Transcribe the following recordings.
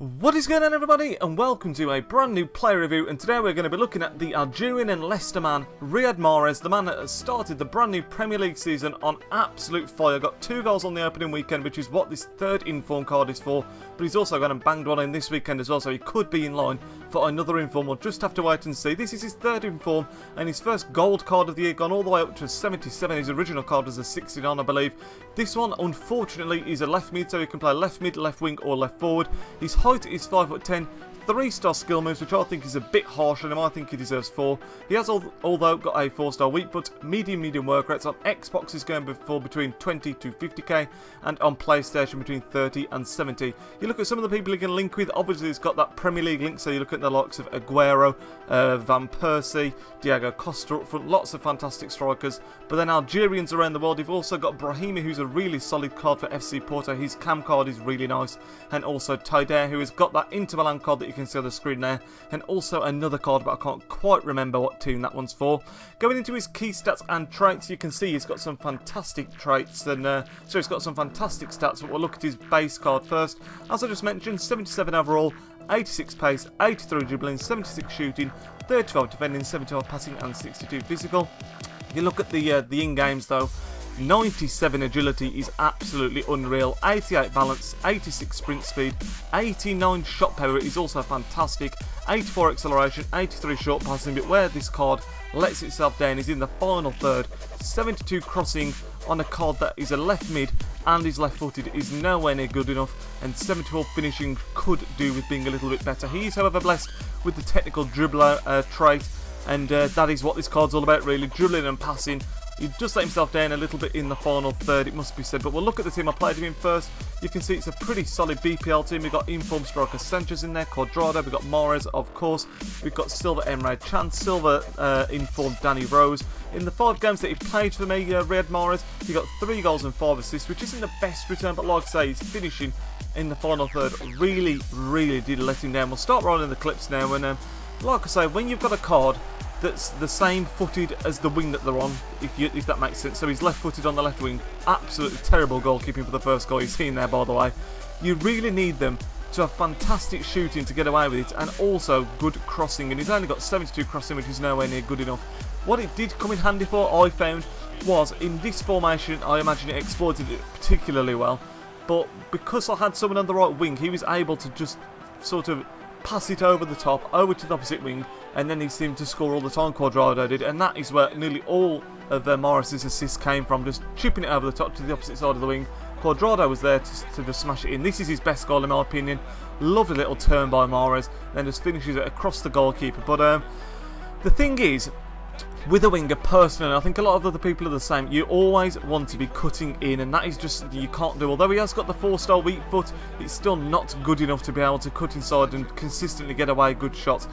What is going on, everybody, and welcome to a brand new player review. And today we're going to be looking at the Algerian and Leicester man, Riyad Mahrez, the man that has started the brand new Premier League season on absolute fire. Got 2 goals on the opening weekend, which is what this third inform card is for. But he's also gone and banged one in this weekend as well, so he could be in line for another inform. We'll just have to wait and see. This is his third inform and his first gold card of the year, gone all the way up to a 77. His original card was a 69, I believe. This one, unfortunately, is a left mid, so he can play left mid, left wing, or left forward. His height is 5'10", 3-star skill moves, which I think is a bit harsh on him. I think he deserves 4. He has, although, got a 4-star weak foot, medium work rates. On Xbox is going for between 20 to 50k, and on PlayStation between 30 and 70. You look at some of the people he can link with, obviously he's got that Premier League link, so you look at the likes of Aguero, Van Persie, Diego Costa up front, lots of fantastic strikers. But then Algerians around the world, you've also got Brahimi, who's a really solid card for FC Porto. His cam card is really nice. And also Taider, who has got that Inter Milan card that you can see on the screen there. And also another card, but I can't quite remember what team that one's for. Going into his key stats and traits, you can see he's got some fantastic traits. And so he's got some fantastic stats, but we'll look at his base card first. As I just mentioned, 77 overall, 86 pace, 83 dribbling, 76 shooting, 35 defending, 75 passing and 62 physical. If you look at the in-games though, 97 agility is absolutely unreal, 88 balance, 86 sprint speed, 89 shot power is also fantastic, 84 acceleration, 83 short passing, but where this card lets itself down is in the final third. 72 crossing on a card that is a left mid and is left footed is nowhere near good enough, and 74 finishing could do with being a little bit better. He is, however, blessed with the technical dribbler trait, and that is what this card's all about, really, dribbling and passing. He just let himself down a little bit in the final third, it must be said. But we'll look at the team I played him in first. You can see it's a pretty solid BPL team. We've got inform striker Sanchez in there, Quadrado, we've got Mahrez, of course. We've got Silva, Emre Can, Silva informed Danny Rose. In the 5 games that he played for me, Riyad Mahrez, he got 3 goals and 5 assists, which isn't the best return, but like I say, he's finishing in the final third really did let him down. We'll start rolling the clips now, and like I say, when you've got a card that's the same footed as the wing that they're on, if that makes sense. So he's left footed on the left wing. Absolutely terrible goalkeeping for the first goal you've seen there, by the way. You really need them to have fantastic shooting to get away with it, and also good crossing, and he's only got 72 crossing, which is nowhere near good enough. What it did come in handy for, I found, was in this formation, I imagine it exploited it particularly well, but because I had someone on the right wing, he was able to just sort of pass it over the top, over to the opposite wing, and then he seemed to score all the time, Quadrado did, and that is where nearly all of Mahrez's assists came from, just chipping it over the top to the opposite side of the wing. Quadrado was there to just smash it in. This is his best goal in my opinion. Lovely little turn by Mahrez, then just finishes it across the goalkeeper. But the thing is, with a winger, personally, I think a lot of other people are the same. You always want to be cutting in, and that is just something you can't do. Although he has got the 4-star weak foot, it's still not good enough to be able to cut inside and consistently get away good shots.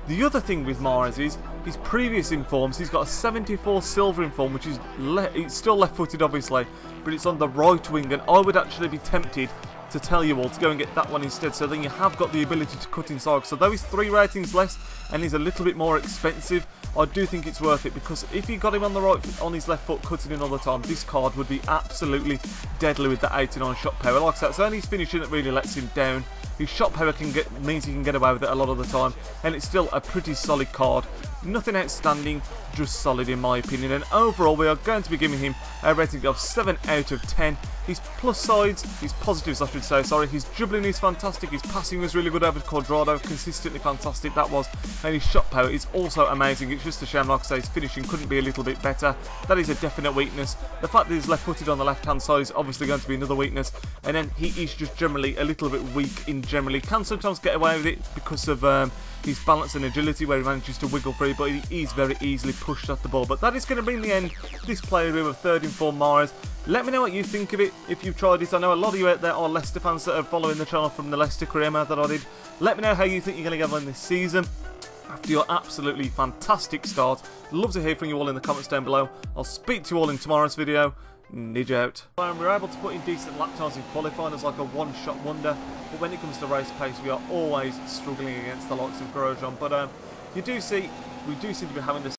The other thing with Mahrez is his previous informs. He's got a 74 silver inform, which is it's still left-footed, obviously, but it's on the right wing, and I would actually be tempted to tell you all to go and get that one instead, so then you have got the ability to cut inside. So though he's 3 ratings less and he's a little bit more expensive, I do think it's worth it, because if you got him on the right, on his left foot, cutting in all the time, this card would be absolutely deadly with that 89 shot power. Like I said, it's only his finishing that really lets him down. His shot power means he can get away with it a lot of the time, and it's still a pretty solid card. Nothing outstanding, just solid in my opinion. And overall, we are going to be giving him a rating of 7 out of 10. His plus sides, his positives I should say, sorry, his dribbling is fantastic, his passing was really good over Quadrado, consistently fantastic that was, and his shot power is also amazing. It's just a shame, like I say, his finishing couldn't be a little bit better. That is a definite weakness. The fact that he's left footed on the left hand side is obviously going to be another weakness, and then he is just generally a little bit weak in generally. Can sometimes get away with it because of his balance and agility, where he manages to wiggle free, but he is very easily pushed at the ball. But that is going to bring the end this player review of third inform Mahrez. Let me know what you think of it if you've tried it. I know a lot of you out there are Leicester fans that are following the channel from the Leicester career mode that I did. Let me know how you think you're going to get on this season after your absolutely fantastic start. Love to hear from you all in the comments down below. I'll speak to you all in tomorrow's video. Nidge out. We were able to put in decent lap times in qualifying as like a one-shot wonder, but when it comes to race pace, we are always struggling against the likes of Grosjean. But we do seem to be having this